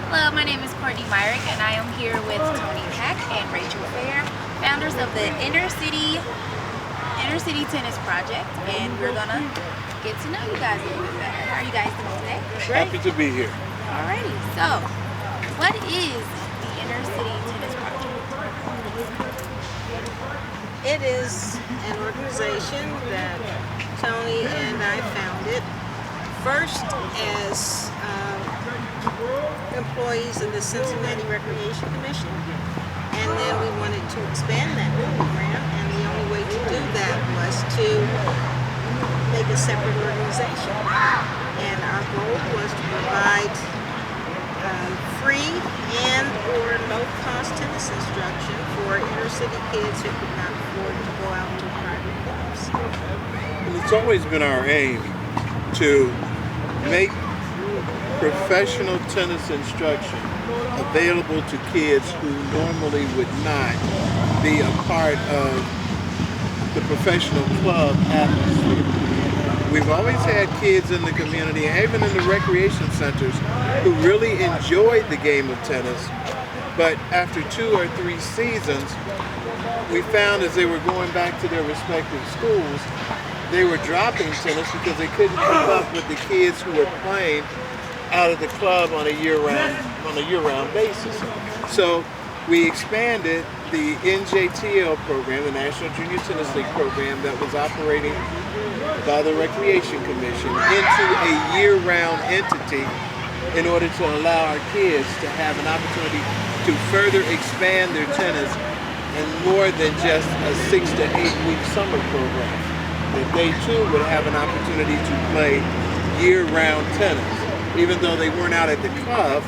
Hello, my name is Courtney Myrick, and I am here with Tony Peck and Rachel Fair, founders of the Inner City Tennis Project, and we're gonna get to know you guys a little bit better. How are you guys doing today? Happy to be here. Alrighty. So, what is the Inner City Tennis Project? It is an organization that Tony and I founded first as employees of the Cincinnati Recreation Commission, and then we wanted to expand that program, and the only way to do that was to make a separate organization. And our goal was to provide free and or low-cost tennis instruction for inner city kids who could not afford to go out to private clubs. And it's always been our aim to make professional tennis instruction available to kids who normally would not be a part of the professional club atmosphere. We've always had kids in the community, even in the recreation centers, who really enjoyed the game of tennis, but after 2 or 3 seasons, we found as they were going back to their respective schools, they were dropping tennis because they couldn't keep up with the kids who were playing out of the club on a year-round basis. So we expanded the NJTL program, the National Junior Tennis League program that was operating by the Recreation Commission, into a year-round entity in order to allow our kids to have an opportunity to further expand their tennis and more than just a 6 to 8 week summer program. That they too would have an opportunity to play year-round tennis. Even though they weren't out at the club,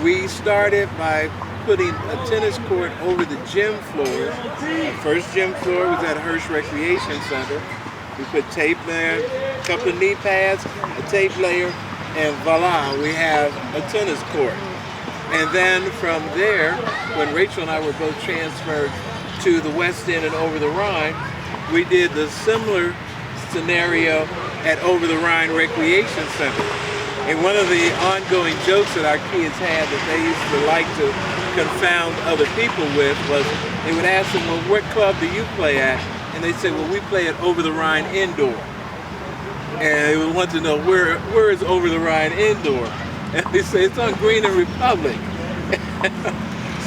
we started by putting a tennis court over the gym floor. Our first gym floor was at Hirsch Recreation Center. We put tape there, a couple of knee pads, a tape layer, and voila, we have a tennis court. And then from there, when Rachel and I were both transferred to the West End and Over the Rhine, we did the similar scenario at Over the Rhine Recreation Center. And one of the ongoing jokes that our kids had that they used to like to confound other people with was they would ask them, well, what club do you play at? And they'd say, well, we play at Over the Rhine Indoor. And they would want to know, where is Over the Rhine Indoor? And they say, it's on Green and Republic.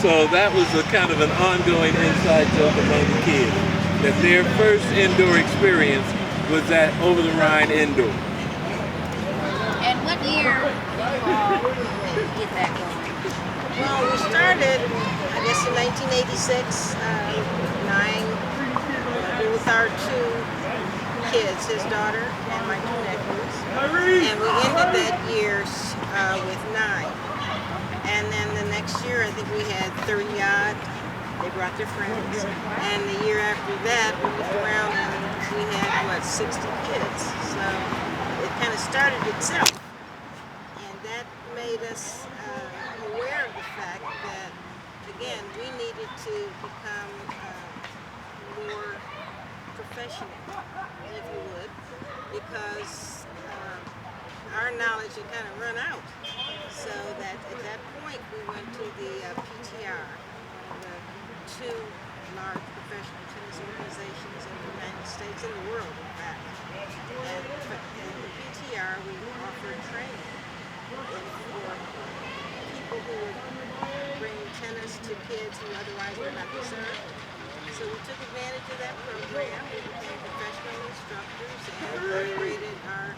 So that was a kind of an ongoing inside joke among the kids, that their first indoor experience was at Over the Rhine Indoor. And what year did you all get that going? Well, we started, I guess, in 1986, with our 2 kids, his daughter and my 2 nephews. And we ended that year with 9. And then the next year, I think we had 30-odd. They brought their friends. And the year after that, we looked around and we had, 60 kids. So it kind of started itself. And that made us aware of the fact that, again, we needed to become more professional, if you would, because our knowledge had kind of run out. So that at that point we went to the PTR, one of the 2 large professional tennis organizations in the United States and the world, in fact. And the PTR, we offered training for people who were bringing tennis to kids who otherwise would not be served. So we took advantage of that program. We became professional instructors and upgraded our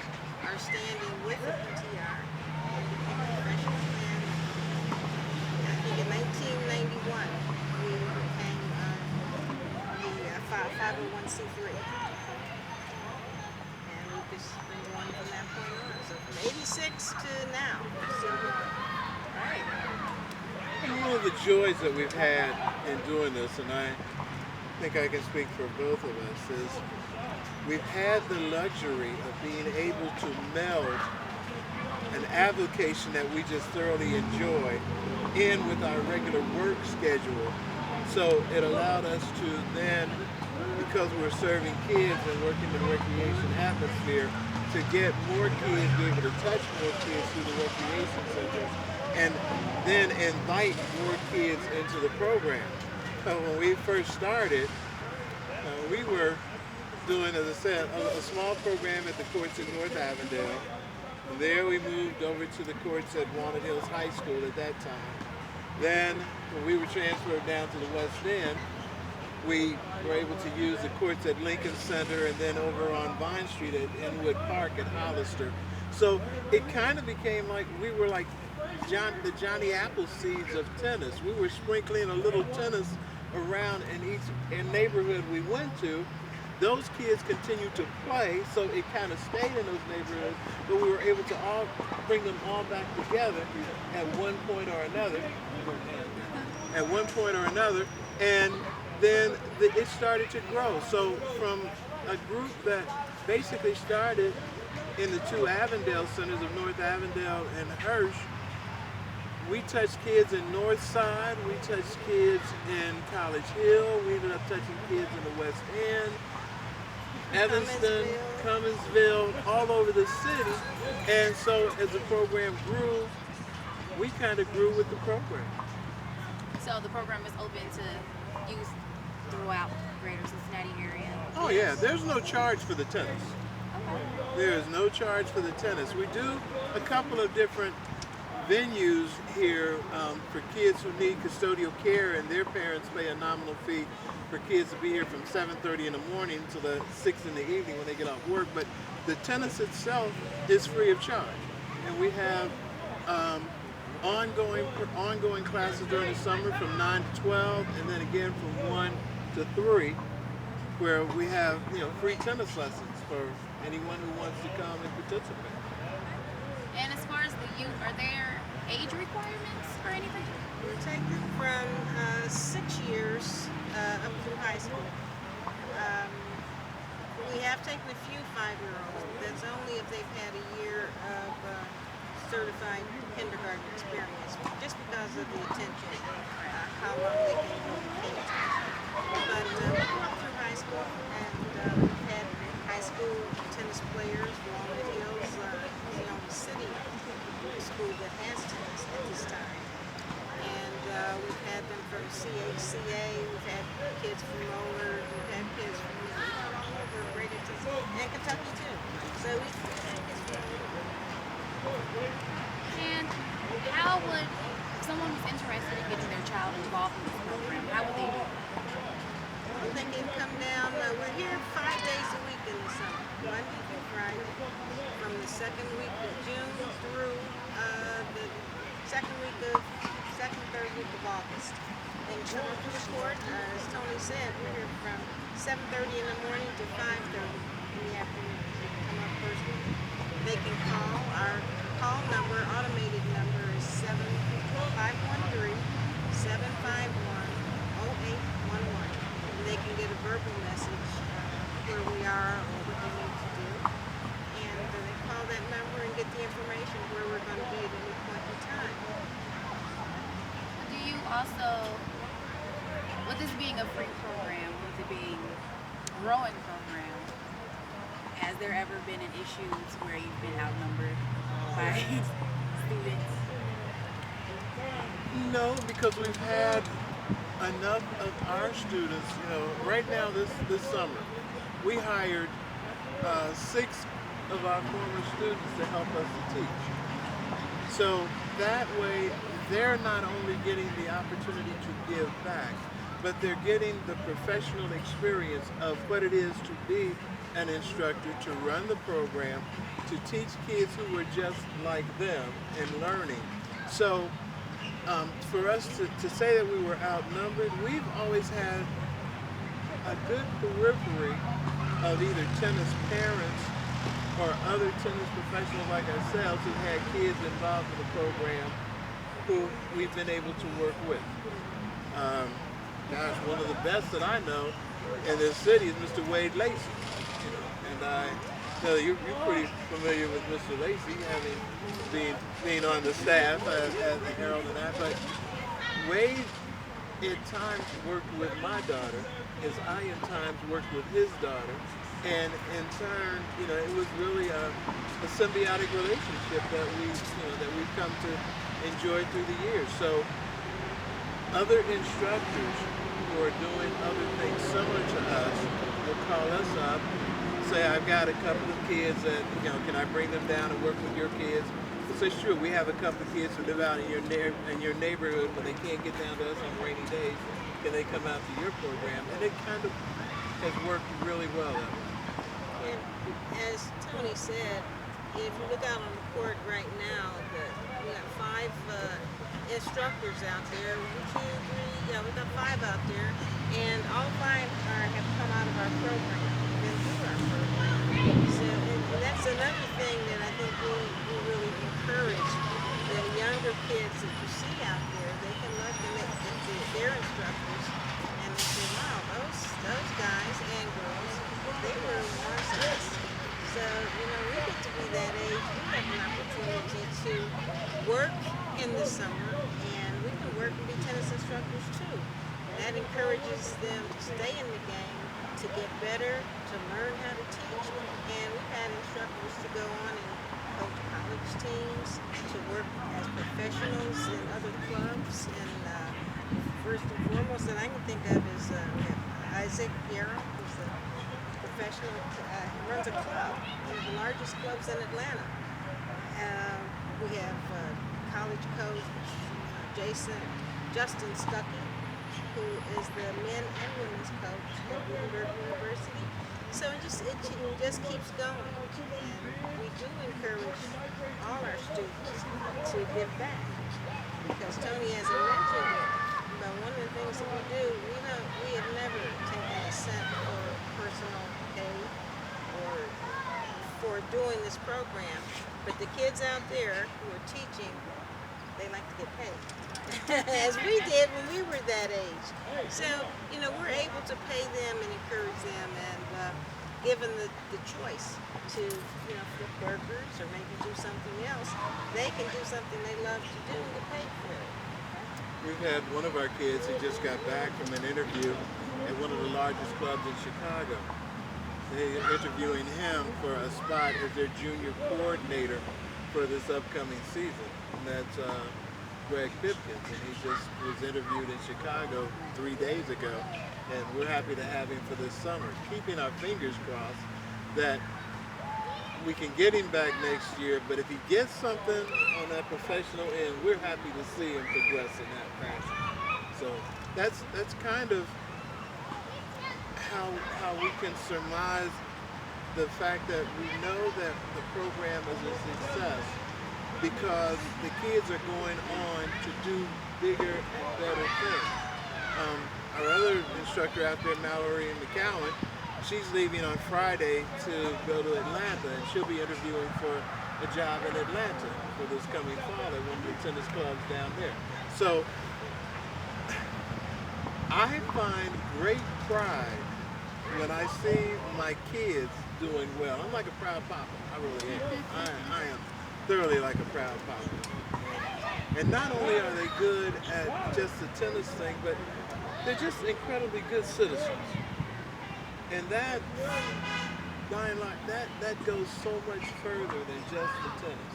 standing with the PTR and became professional. And I think in 1991 we became the 501c3. And we've just been going from that point on. So from 86 to now. So, Right. And one of the joys that we've had in doing this, and I think I can speak for both of us, is we've had the luxury of being able to meld an avocation that we just thoroughly enjoy in with our regular work schedule. So it allowed us to then, because we're serving kids and working in the recreation atmosphere, to get more kids, be able to touch more kids through the recreation centers. And then invite more kids into the program. So when we first started, we were doing, as I said, a small program at the courts in North Avondale. From there we moved over to the courts at Walnut Hills High School at that time. Then when we were transferred down to the West End, we were able to use the courts at Lincoln Center and then over on Vine Street at Inwood Park at Hollister. So it kind of became like we were like the Johnny Appleseeds of tennis. We were sprinkling a little tennis around in each neighborhood we went to. Those kids continued to play, so it kind of stayed in those neighborhoods, but we were able to all bring them all back together at one point or another. And then it started to grow. So from a group that basically started in the two Avondale centers of North Avondale and Hirsch, we touched kids in North Side, we touched kids in College Hill, we ended up touching kids in the West End, Evanston, Cumminsville, all over the city. And so as the program grew, we kind of grew with the program. So the program is open to youth throughout the greater Cincinnati area? Oh yeah, there's no charge for the tennis. Okay. There is no charge for the tennis. We do a couple of different venues here for kids who need custodial care, and their parents pay a nominal fee for kids to be here from 7:30 in the morning to the 6 in the evening when they get off work. But the tennis itself is free of charge, and we have ongoing classes during the summer from 9 to 12, and then again from 1 to 3, where we have free tennis lessons for anyone who wants to come and participate. And as far as the youth, are there age requirements or anything? We take them from 6 years up through high school. We have taken a few 5-year-olds, but that's only if they've had a year of certified kindergarten experience, just because of the attention, how long they can really pay attention. But we go up through high school, and we've had high school tennis players. Walnut Hills is the only city school that has tennis at this time. And we've had them from CHCA, we've had kids from Roller, we've had kids from all over greater Cincinnati, and Kentucky too. So we've had kids from all over. And how would someone who's interested in getting their child involved in this program, how would they do it? Well, they can come down. We're here 5 days a week in the summer, Monday through Friday, from the second week of June through the third week of August. They can come up to the court. As Tony said, we're here from 7:30 in the morning to 5:30 in the afternoon. They can come up first. They can call. Our call number, automated number, is 513-751-0811. And they can get a verbal message where we are or what they need to do. And they call that number and get the information where we're going to be at any point in time. Do you also, with this being a free program, with it being a growing program, has there ever been an issue to where you've been outnumbered by students? No, because we've had enough of our students. Right now this summer, we hired 6 of our former students to help us to teach. So that way, they're not only getting the opportunity to give back, but they're getting the professional experience of what it is to be an instructor, to run the program, to teach kids who were just like them and learning. So for us to say that we were outnumbered, we've always had a good periphery of either tennis parents or other tennis professionals like ourselves who had kids involved in the program who we've been able to work with. One of the best that I know in this city is Mr. Wade Lacey. And I know you're pretty familiar with Mr. Lacey, having being on the staff as the Herald and that. But Wade at times worked with my daughter, as I at times worked with his daughter. And in turn, it was really a symbiotic relationship that we've come to enjoyed through the years. So other instructors who are doing other things similar to us will call us up, say, I've got a couple of kids that, can I bring them down and work with your kids? We'll say, sure, we have a couple of kids who live out in your neighborhood, but they can't get down to us on rainy days. Can they come out to your program? And it kind of has worked really well that way. And as Tony said, if you look out on the court right now, we got 5 instructors out there. 1, 2, 3, we got 5 out there, and all 5 have come out of our program, been through our program. So and that's another thing that I think we really encourage the younger kids that you see out there. They can look at their instructors and they say, wow, those guys and girls, they were once us. So, we get to be that age. We have an opportunity to work in the summer, and we can work and be tennis instructors too. That encourages them to stay in the game, to get better, to learn how to teach. And we've had instructors to go on and coach college teams, to work as professionals in other clubs. And first and foremost that I can think of is Isaac Guerra, who's the professional, runs a club, one of the largest clubs in Atlanta. We have college coach Justin Stuckey, who is the men and women's coach at Wittenberg University. So it just keeps going. And we do encourage all our students to give back, because Tony hasn't mentioned it. But one of the things that we do, we have never taken a cent for personal pay or for doing this program. But the kids out there who are teaching, they like to get paid, as we did when we were that age. So, we're able to pay them and encourage them, and give them the choice to, flip burgers or maybe do something else. They can do something they love to do and get paid for it. We've had one of our kids who just got back from an interview at one of the largest clubs in Chicago. They're interviewing him for a spot as their junior coordinator for this upcoming season. And that's Greg Pipkins, and he just was interviewed in Chicago 3 days ago. And we're happy to have him for this summer, keeping our fingers crossed that we can get him back next year, but if he gets something on that professional end, we're happy to see him progress in that fashion. So that's kind of how we can surmise the fact that we know that the program is a success because the kids are going on to do bigger and better things. Our other instructor out there, Mallory McCowan, she's leaving on Friday to go to Atlanta, and she'll be interviewing for a job in Atlanta for this coming fall at one of the tennis clubs down there. So I find great pride when I see my kids doing well. I'm like a proud papa. I really am. I am thoroughly like a proud papa. And not only are they good at just the tennis thing, but they're just incredibly good citizens. And that goes so much further than just the tennis.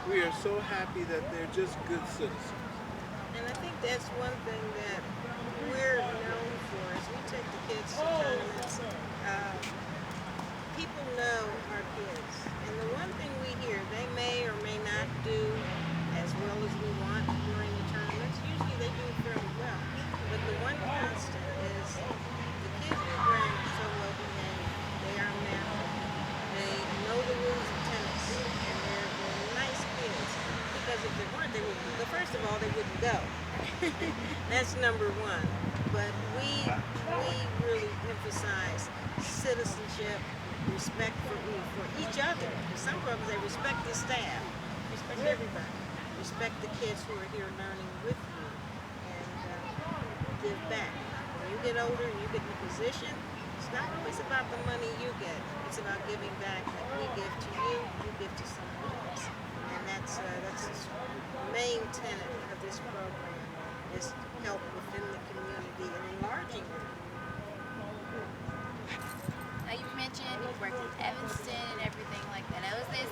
We are so happy that they're just good citizens. And I think that's one thing that we're known for is we take the kids to tournaments. People know our kids. And the one thing we hear, they may or may not do as well as we want during the tournaments. Usually they do fairly well. But the one constant is the kids we bring are so well behaved. They are men. They know the rules of tennis. And they're nice kids. Because if they weren't, they wouldn't. But first of all, they wouldn't go. That's number one. But we really emphasize citizenship, respect for each other. Because some programs, they respect the staff, respect everybody, respect the kids who are here learning with you, and give back. When you get older and you get in a position, it's not always about the money you get. It's about giving back. Like we give to you, you give to someone else. And that's the main tenet of this program, is help within the community and enlarging it. Now you've mentioned you've worked in Evanston and everything like that. Now is this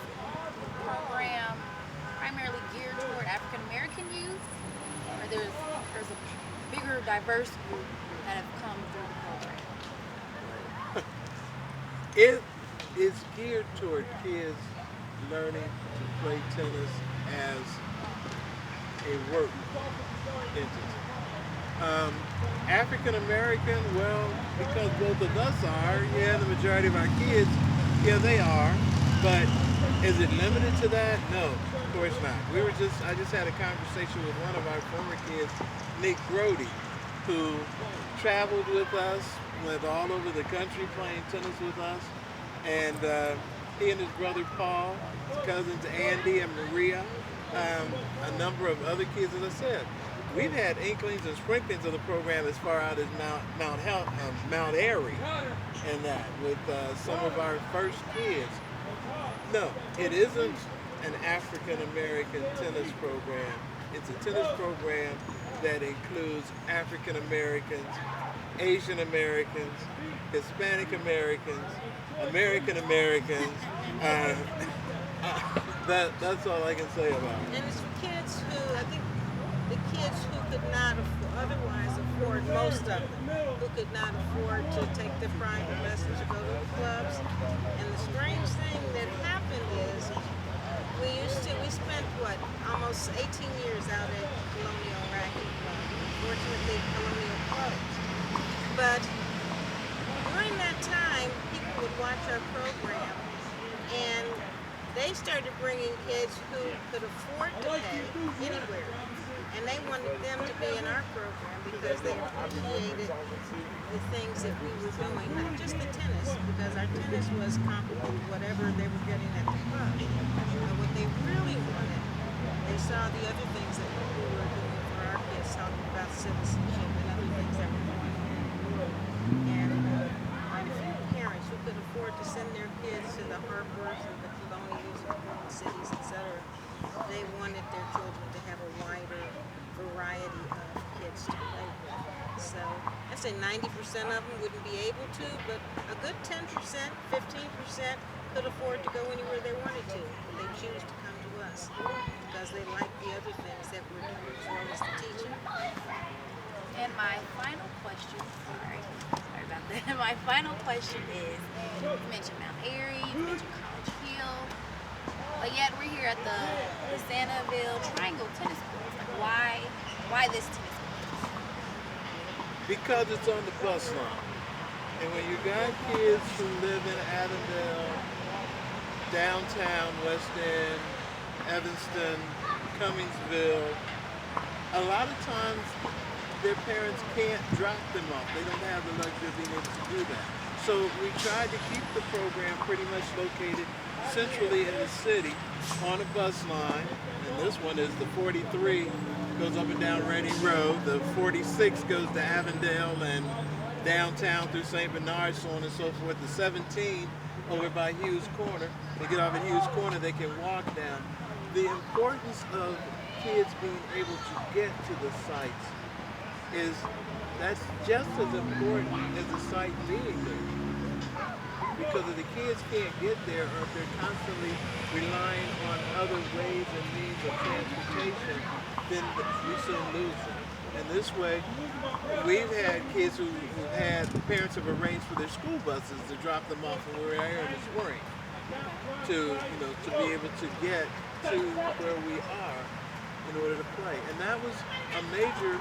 program primarily geared toward diverse group that have come through the program. It is geared toward kids learning to play tennis as a work entity. African American, well, because both of us are, yeah, the majority of our kids, yeah, they are. But is it limited to that? No, of course not. I just had a conversation with one of our former kids, Nick Brody, who traveled with us, went all over the country playing tennis with us, and he and his brother Paul, his cousins Andy and Maria, a number of other kids, as I said. We've had inklings and sprinklings of the program as far out as Mount Airy and that with some of our first kids. No, it isn't an African American tennis program. It's a tennis program that includes African Americans, Asian Americans, Hispanic Americans, American Americans. That's all I can say about it. And it's for kids who, I think, the kids who could not otherwise afford, most of them, who could not afford to take their private lessons or go to the clubs. And the strange thing that happened is we spent, almost 18 years out at Colonial Racket Club. Fortunately, Colonial closed. But during that time, people would watch our program, and they started bringing kids who could afford to pay anywhere. And they wanted them to be in our program because they appreciated the things that we were doing, not just the tennis, because our tennis was comparable to whatever they were getting at the club. But what they really wanted, they saw the other things that we were doing for our kids, talking about citizenship and other things that were going on in the world. And quite a few parents who could afford to send their kids to the Harpers and the Colonials and Queen Cities, etc., they wanted their children to have a wider variety of kids to play with. So I'd say 90% of them wouldn't be able to, but a good 10%, 15% could afford to go anywhere they wanted to. But they choose to come to us because they like the other things that we're doing as well as the teaching. And my final question, sorry about that. My final question is, you mentioned Mount Airy, you mentioned College Hill, but yet we're here at the Santaville Triangle Tennis Courts. Like, why this tennis court? Because it's on the bus line. And when you got kids who live in Avondale, downtown West End, Evanston, Cummingsville, a lot of times their parents can't drop them off. They don't have the luxury of being able to do that. So we tried to keep the program pretty much located centrally in the city on a bus line. And this one is the 43, goes up and down Reading Road. The 46 goes to Avondale and downtown through St. Bernard, so on and so forth. The 17 over by Hughes Corner. They get off at Hughes Corner, they can walk down. The importance of kids being able to get to the sites that's just as important as the site being there. Because if the kids can't get there, or if they're constantly relying on other ways and means of transportation, then we soon lose them. And this way, we've had kids who had parents have arranged for their school buses to drop them off when we're here in the spring, to be able to get to where we are in order to play. And that was a major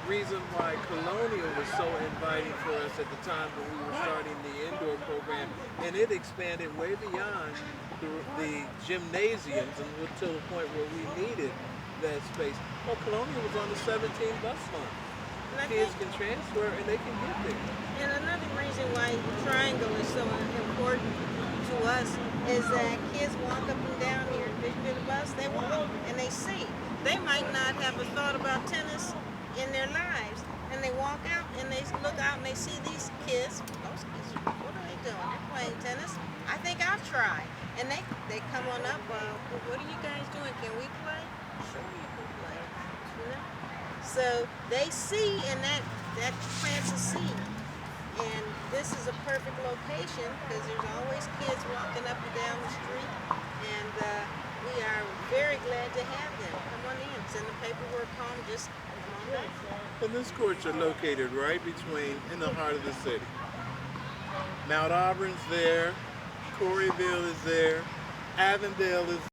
reason why Colonial was so inviting for us at the time when we were starting the indoor program, and it expanded way beyond the gymnasiums and to the point where we needed that space. Well, Colonial was on the 17 bus line. Kids can transfer and they can get there. And another reason why the triangle is so important to us is that kids walk up and down here, they get a bus, they walk and they see. They might not have a thought about tennis in their lives, and they walk out and they look out and they see these kids. Those kids, what are they doing? They're playing tennis. I think I'll try. And they come on up. What are you guys doing? Can we play? Sure, you can play. So they see, and that plants a seed. And this is a perfect location because there's always kids walking up and down the street, and we are very glad to have them. Come on in, send the paperwork home, just come on back. And these courts are located right in the heart of the city. Mount Auburn's there, Corryville is there, Avondale is